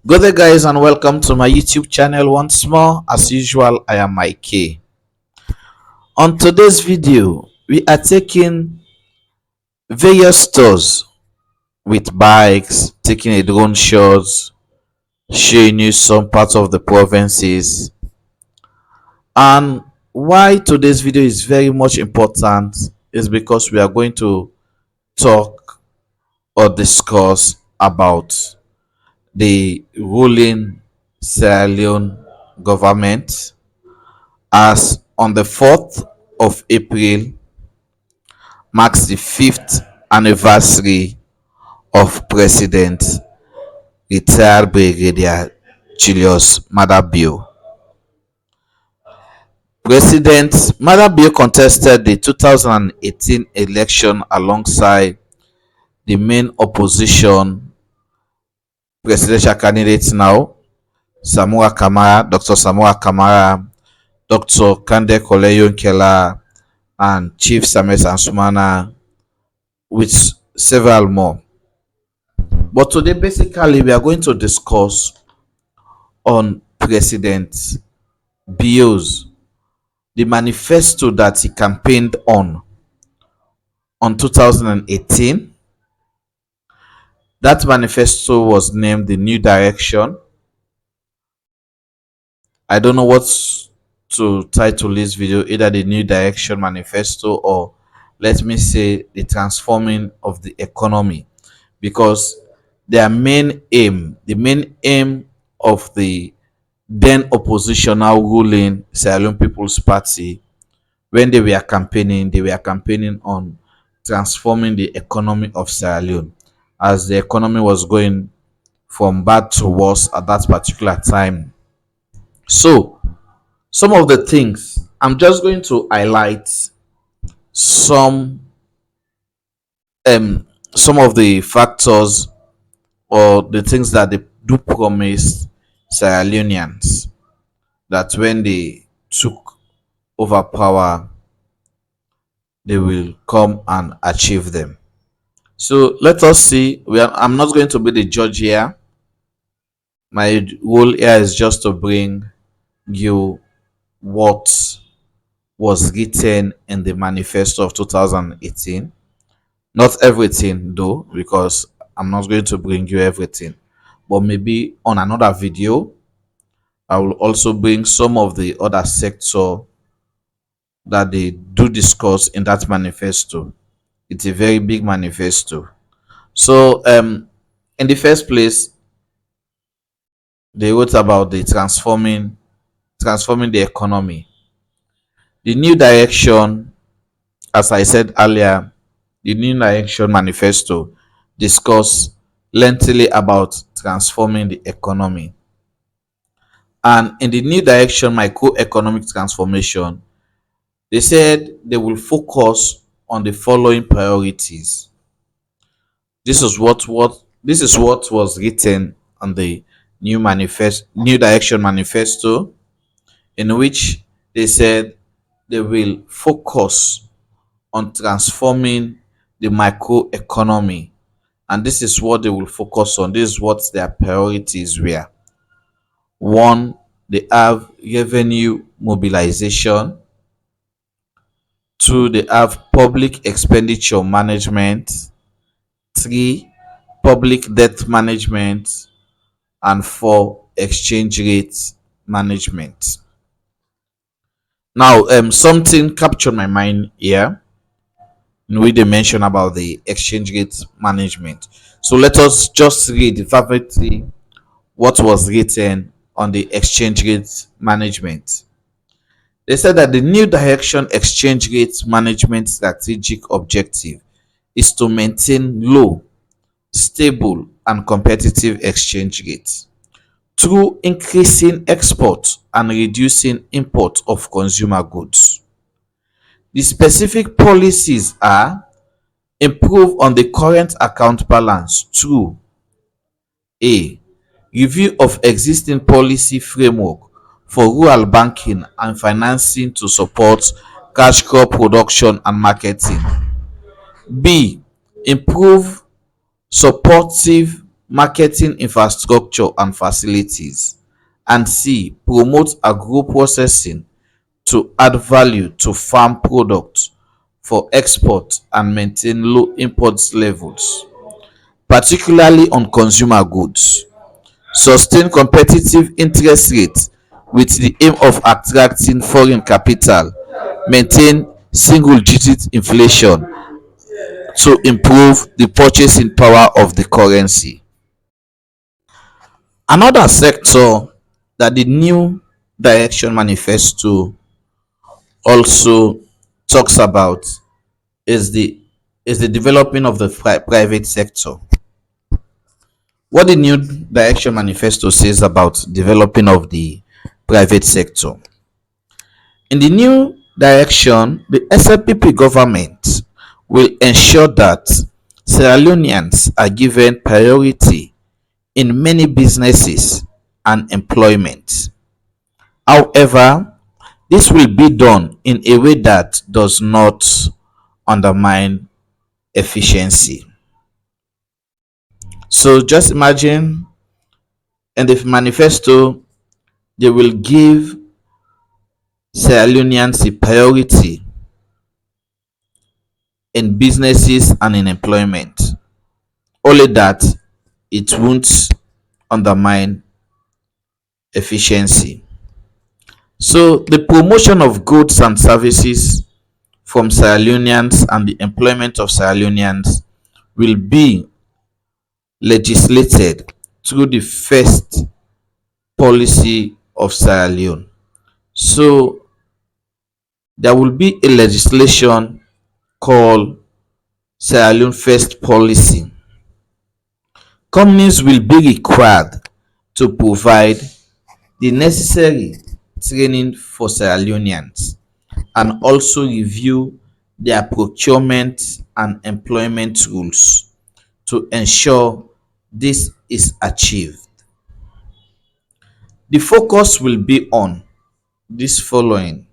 Good day, guys, and welcome to my YouTube channel once more. As usual, I am Mike. On today's video, we are taking various tours with bikes, taking a drone shots, showing you some parts of the provinces. And why today's video is very much important is because we are going to talk or discuss about the ruling Sierra Leone government, as on the 4th of April marks the 5th anniversary of President retired Brigadier Julius Madabio. President Madabio contested the 2018 election alongside the main opposition presidential candidates now, Dr. Samora Kamara, Dr. Kande Koleyo Nkela, and Chief Samet Ansumana, with several more. But today, basically, we are going to discuss on President Bio's, the manifesto that he campaigned on 2018. That manifesto was named the New Direction. I don't know what to title this video, either the New Direction Manifesto or let me say the transforming of the economy, because the main aim of the then oppositional ruling Sierra Leone People's Party, when they were campaigning on transforming the economy of Sierra Leone, as the economy was going from bad to worse at that particular time. So some of the things I'm just going to highlight, some some of the factors or the things that they do promise Sierra Leoneans, that when they took over power, they will come and achieve them. So let us see. I'm not going to be the judge here. My role here is just to bring you what was written in the manifesto of 2018. Not everything though, because I'm not going to bring you everything, but maybe on another video I will also bring some of the other sector that they do discuss in that manifesto. It's a very big manifesto. So in the first place, they wrote about the transforming the economy. The New Direction, as I said earlier, the New Direction Manifesto discuss lengthily about transforming the economy. And in the New Direction Microeconomic Transformation, they said they will focus on the following priorities. This is what was written on the New Direction Manifesto, in which they said they will focus on transforming the microeconomy, and this is what they will focus on. This is what their priorities were. One, they have revenue mobilization. Two, they have public expenditure management. Three, public debt management. And four, exchange rate management. Now, something captured my mind here in which they mention about the exchange rate management. So let us just read verbatim what was written on the exchange rate management. They said that the New Direction exchange rate management strategic objective is to maintain low, stable, and competitive exchange rates through increasing export and reducing import of consumer goods. The specific policies are: improve on the current account balance through a review of existing policy framework for rural banking and financing to support cash crop production and marketing. B. Improve supportive marketing infrastructure and facilities, and C, promote agro-processing to add value to farm products for export and maintain low import levels, particularly on consumer goods. Sustain competitive interest rates with the aim of attracting foreign capital, maintain single-digit inflation to improve the purchasing power of the currency. Another sector that the New Direction Manifesto also talks about is the developing of the private sector. What the New Direction Manifesto says about developing of the private sector. In the new direction, the SLPP government will ensure that Sierra Leoneans are given priority in many businesses and employment. However, this will be done in a way that does not undermine efficiency. So just imagine in the manifesto, they will give Sierra Leoneans a priority in businesses and in employment. Only that it won't undermine efficiency. So the promotion of goods and services from Sierra Leoneans and the employment of Sierra Leoneans will be legislated through the first policy of Sierra Leone. So there will be a legislation called Sierra Leone First Policy. Companies will be required to provide the necessary training for Sierra Leoneans and also review their procurement and employment rules to ensure this is achieved. The focus will be on this following: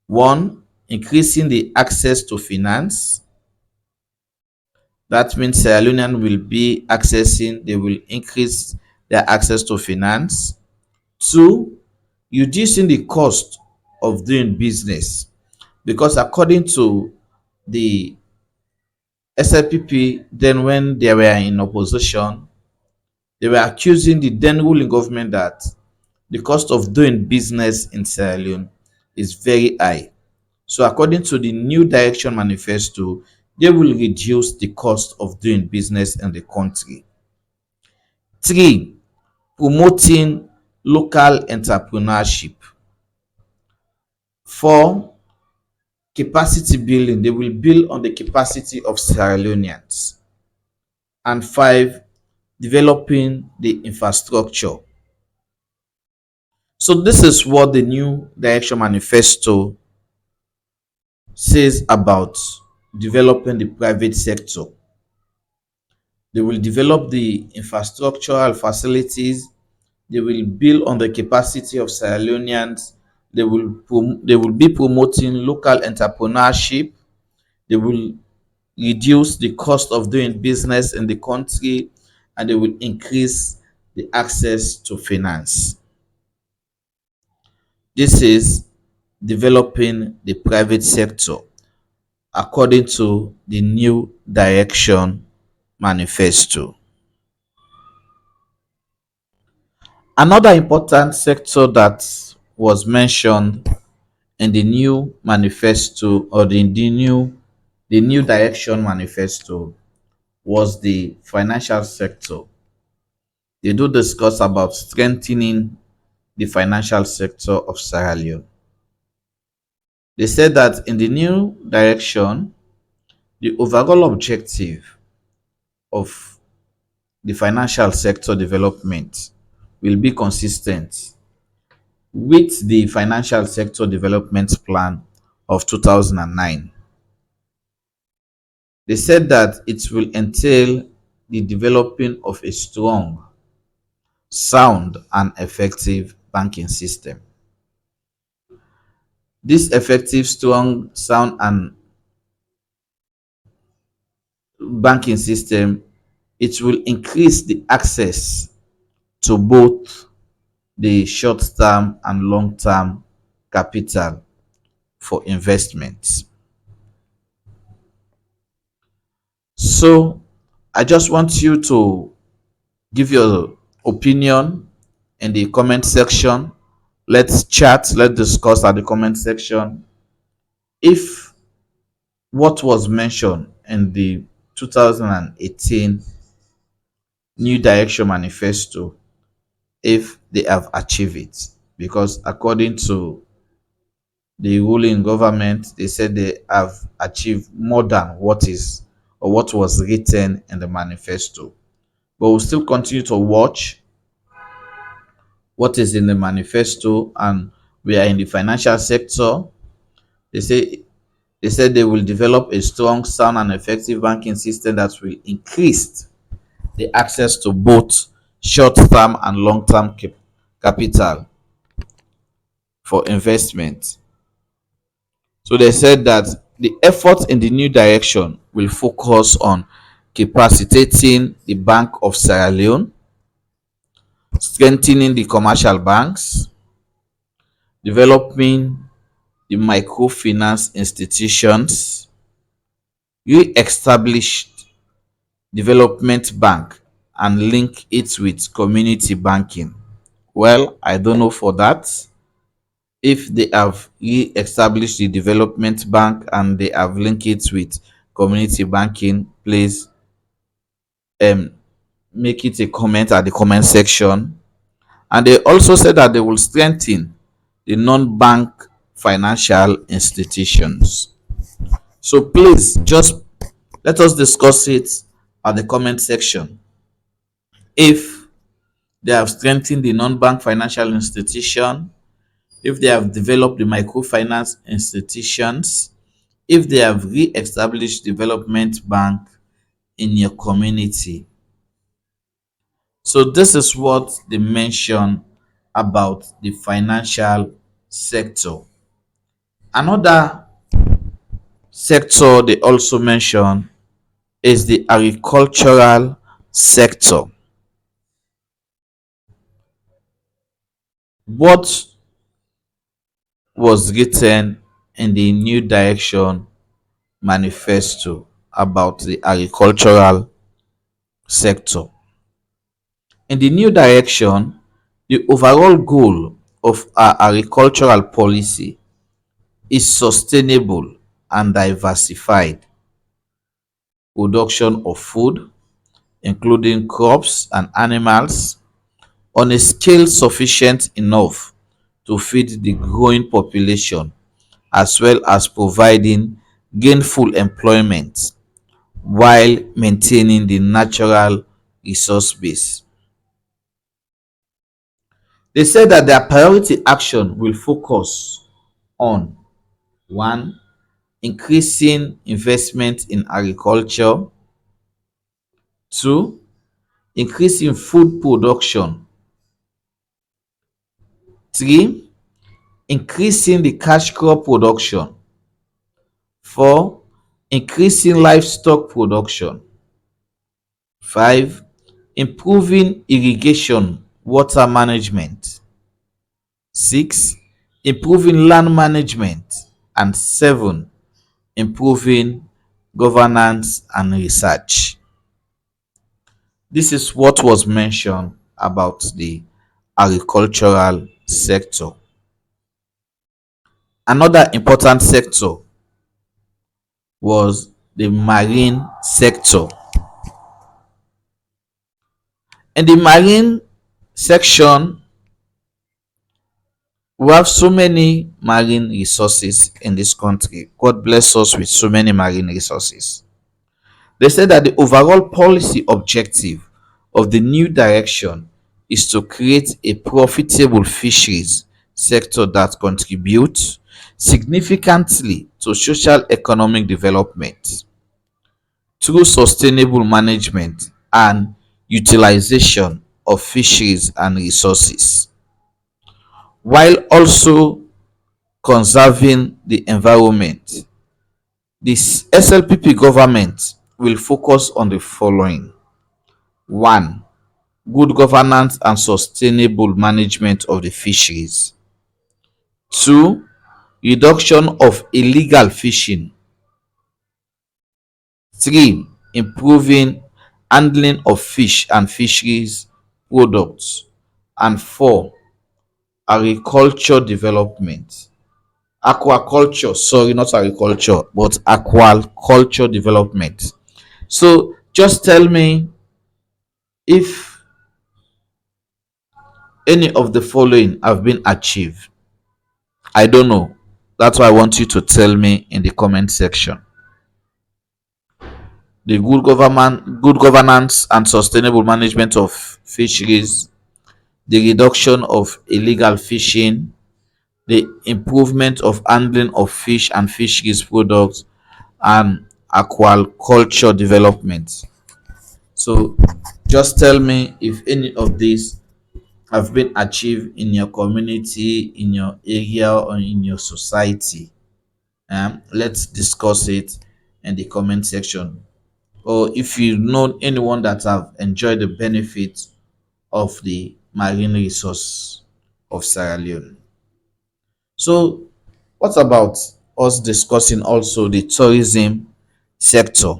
one, increasing the access to finance. That means Sierra Leonean will be accessing, they will increase their access to finance. Two, reducing the cost of doing business, because according to the SLPP, then when they were in opposition, they were accusing the then ruling government that the cost of doing business in Sierra Leone is very high. So according to the New Direction Manifesto, they will reduce the cost of doing business in the country. Three, promoting local entrepreneurship. Four, capacity building. They will build on the capacity of Sierra Leoneans. And five, developing the infrastructure. So this is what the New Direction Manifesto says about developing the private sector. They will develop the infrastructural facilities. They will build on the capacity of Sierra Leoneans. They will be promoting local entrepreneurship. They will reduce the cost of doing business in the country, and they will increase the access to finance. This is developing the private sector according to the New Direction Manifesto. Another important sector that was mentioned in the new manifesto, or the new direction manifesto, was the financial sector. They do discuss about strengthening the financial sector of Sierra Leone. They said that in the new direction, the overall objective of the financial sector development will be consistent with the financial sector development plan of 2009. They said that it will entail the developing of a strong, sound, and effective banking system. This effective, strong, sound, and banking system It will increase the access to both the short term and long term capital for investment. So I just want you to give your opinion in the comment section. Let's chat, let's discuss at the comment section if what was mentioned in the 2018 New Direction Manifesto, if they have achieved it. Because according to the ruling government, they said they have achieved more than what is or what was written in the manifesto. But we'll still continue to watch what is in the manifesto, and we are in the financial sector. They say they said they will develop a strong, sound, and effective banking system that will increase the access to both short-term and long-term capital for investment. So they said that the effort in the new direction will focus on capacitating the Bank of Sierra Leone, strengthening the commercial banks, developing the microfinance institutions, re-established development bank, and link it with community banking. Well, I don't know for that. If they have re-established the development bank and they have linked it with community banking, please um make it a comment at the comment section. And they also said that they will strengthen the non-bank financial institutions. So please just let us discuss it at the comment section. If they have strengthened the non-bank financial institution, if they have developed the microfinance institutions, if they have re-established development bank in your community. So this is what they mention about the financial sector. Another sector they also mention is the agricultural sector. What was written in the New Direction Manifesto about the agricultural sector? In the new direction, the overall goal of our agricultural policy is sustainable and diversified production of food, including crops and animals, on a scale sufficient enough to feed the growing population, as well as providing gainful employment while maintaining the natural resource base. They said that their priority action will focus on: one, increasing investment in agriculture; two, increasing food production; three, increasing the cash crop production; four, increasing livestock production; five, improving irrigation water management; six, improving land management; and seven, improving governance and research. This is what was mentioned about the agricultural sector. Another important sector was the marine sector. In the marine section, we have so many marine resources in this country. God bless us with so many marine resources. They said that the overall policy objective of the new direction is to create a profitable fisheries sector that contributes significantly to social economic development through sustainable management and utilization of fisheries and resources, while also conserving the environment. This SLPP government will focus on the following: One, good governance and sustainable management of the fisheries. Two, reduction of illegal fishing. Three, improving handling of fish and fisheries products. And four, agriculture development. Aquaculture, sorry, not agriculture, but aquaculture development. So just tell me if any of the following have been achieved. I don't know. That's why I want you to tell me in the comment section. The good governance and sustainable management of fisheries, the reduction of illegal fishing, the improvement of handling of fish and fisheries products, and aquaculture development. So just tell me if any of these have been achieved in your community, in your area, or in your society. Let's discuss it in the comment section. Or if you know anyone that have enjoyed the benefits of the marine resource of Sierra Leone. So, what about us discussing also the tourism sector?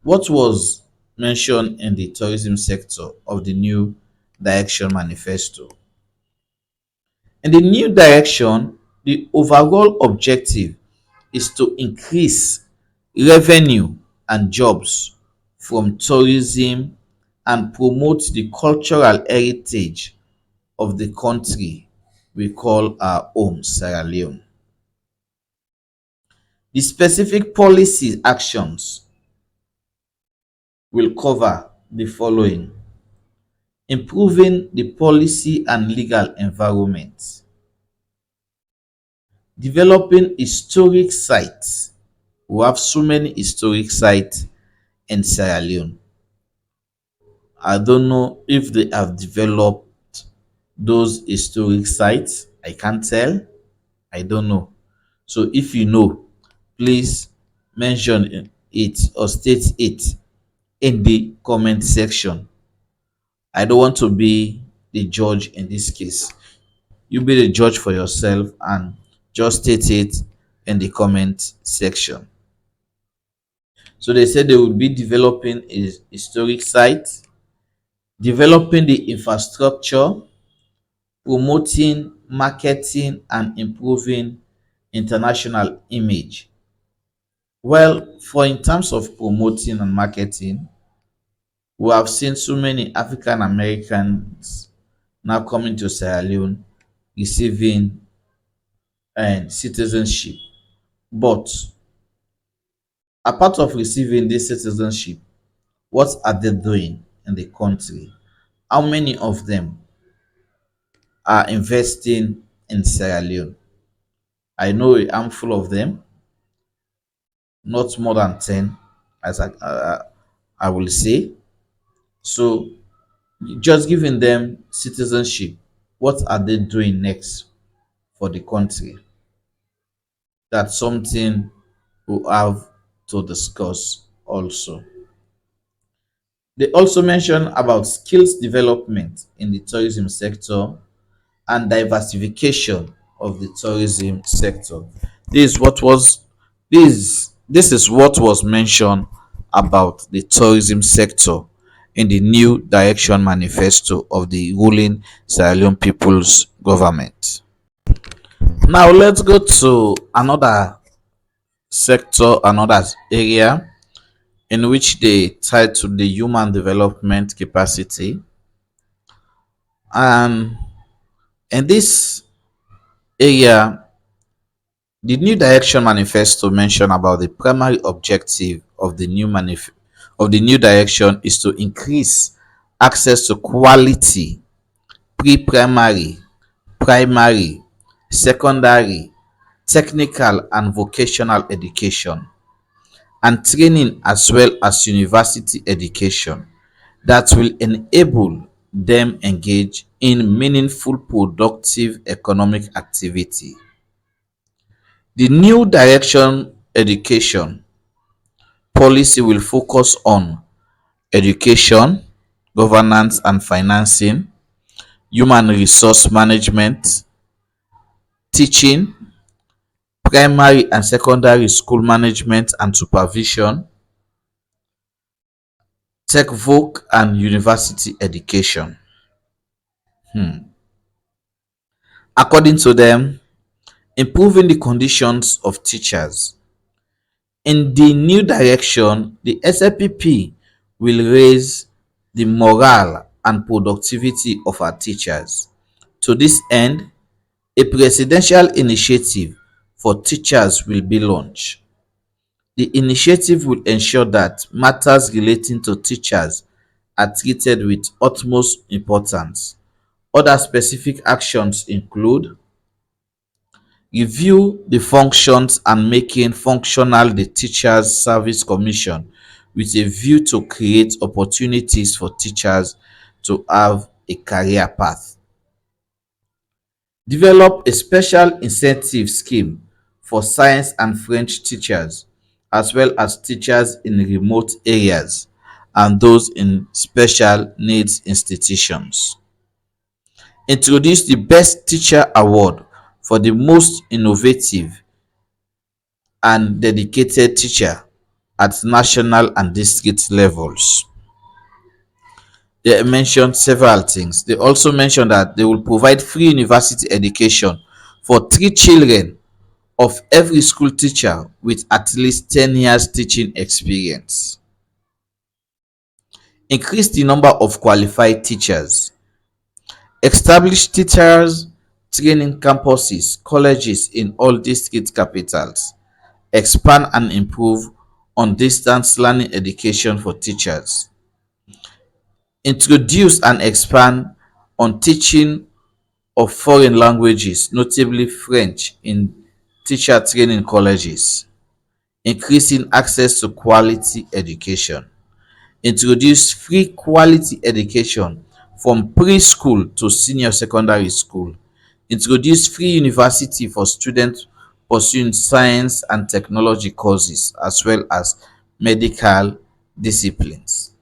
What was mentioned in the tourism sector of the new direction manifesto? In the new direction, the overall objective is to increase revenue and jobs from tourism and promote the cultural heritage of the country we call our home, Sierra Leone. The specific policy actions will cover the following: improving the policy and legal environment, developing historic sites. We have so many historic sites in Sierra Leone. I don't know if they have developed those historic sites. I can't tell. I don't know. So if you know, please mention it or state it in the comment section. I don't want to be the judge in this case. You be the judge for yourself and just state it in the comment section. So they said they would be developing a historic site, developing the infrastructure, promoting, marketing, and improving international image. Well, for in terms of promoting and marketing, we have seen so many African Americans now coming to Sierra Leone receiving citizenship. But apart of receiving this citizenship, what are they doing in the country? How many of them are investing in Sierra Leone? I know a handful of them, not more than 10, as I will say. So, just giving them citizenship, what are they doing next for the country? That's something we have to discuss also. They also mention about skills development in the tourism sector and diversification of the tourism sector. This is what was this is what was mentioned about the tourism sector in the new direction manifesto of the ruling Sierra Leone People's Government. Now let's go to another sector, another area in which they tie to the human development capacity. And in this area, the new direction manifesto mentioned about the primary objective of the new direction is to increase access to quality pre-primary, primary, secondary, technical and vocational education and training as well as university education that will enable them engage in meaningful productive economic activity. The new direction education Policy will focus on education, governance and financing, human resource management, teaching, primary and secondary school management and supervision, tech voc and university education. According to them, improving the conditions of teachers. In the new direction, the SLPP will raise the morale and productivity of our teachers. To this end, a presidential initiative for teachers will be launched. The initiative will ensure that matters relating to teachers are treated with utmost importance. Other specific actions include review the functions and making functional the Teachers Service Commission with a view to create opportunities for teachers to have a career path. Develop a special incentive scheme for science and French teachers, as well as teachers in remote areas and those in special needs institutions. Introduce the Best Teacher Award for the most innovative and dedicated teacher at national and district levels. They mentioned several things. They also mentioned that they will provide free university education for 3 children of every school teacher with at least 10 years teaching experience. Increase the number of qualified teachers. Establish teachers training campuses, colleges in all district capitals. Expand and improve on distance learning education for teachers. Introduce and expand on teaching of foreign languages, notably French, in teacher training colleges. Increasing access to quality education. Introduce free quality education from preschool to senior secondary school. Introduce free university for students pursuing science and technology courses as well as medical disciplines.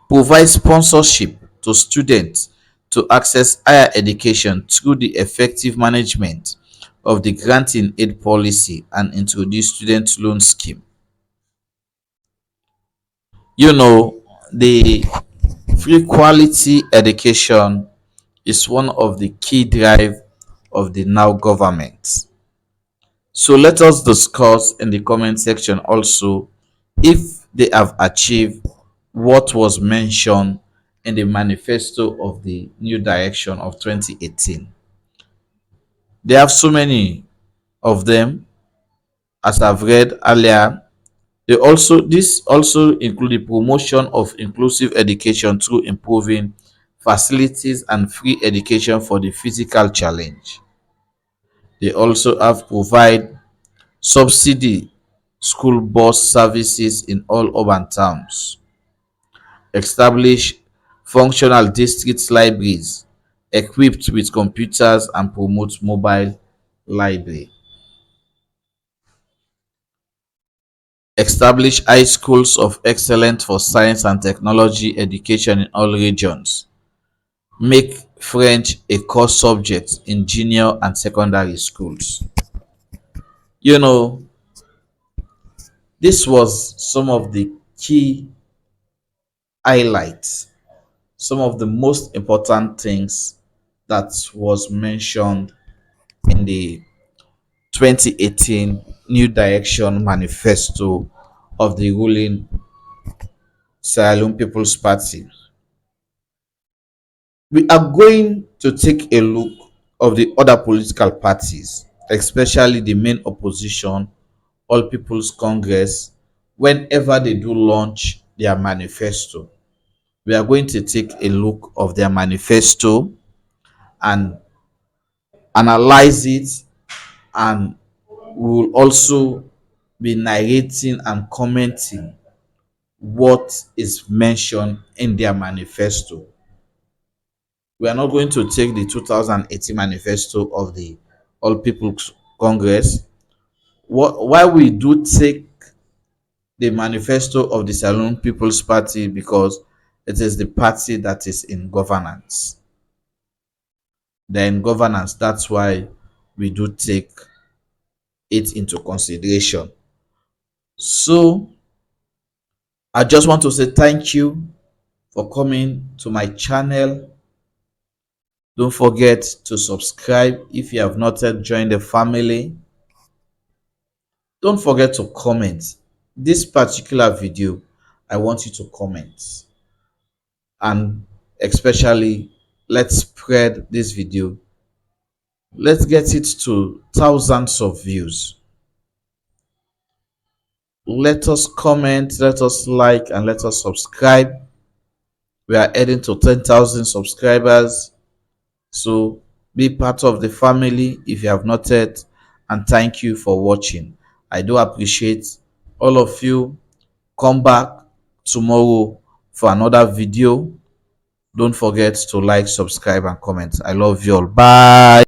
Provide sponsorship to students to access higher education through the effective management of the granting aid policy and introduce student loan scheme. You know, the free quality education is one of the key drive of the now government. So let us discuss in the comment section also if they have achieved what was mentioned in the manifesto of the new direction of 2018. They have so many of them as I've read earlier. This also include the promotion of inclusive education through improving facilities and free education for the physical challenge. They also have provide subsidy school bus services in all urban towns, establish functional district libraries equipped with computers and promote mobile library, establish high schools of excellence for science and technology education in all regions, make French a core subject in junior and secondary schools. You know, this was some of the key highlights, some of the most important things that was mentioned in the 2018 New Direction Manifesto of the ruling Sierra Leone People's Party. We are going to take a look of the other political parties, especially the main opposition, All People's Congress, whenever they do launch their manifesto. We are going to take a look of their manifesto and analyze it, and we will also be narrating and commenting what is mentioned in their manifesto. We are not going to take the 2018 manifesto of the All People's Congress. why we do take the manifesto of the Saloon People's Party, because it is the party that is in governance. They're in governance. That's why we do take it into consideration. So I just want to say thank you for coming to my channel. Don't forget to subscribe if you have not yet joined the family. Don't forget to comment. This particular video, I want you to comment, and especially let's spread this video. Let's get it to thousands of views. Let us comment, let us like, and let us subscribe. We are heading to 10,000 subscribers. So be part of the family if you have not yet. And thank you for watching. I do appreciate all of you. Come back tomorrow for another video. Don't forget to like, subscribe, and comment. I love you all. Bye.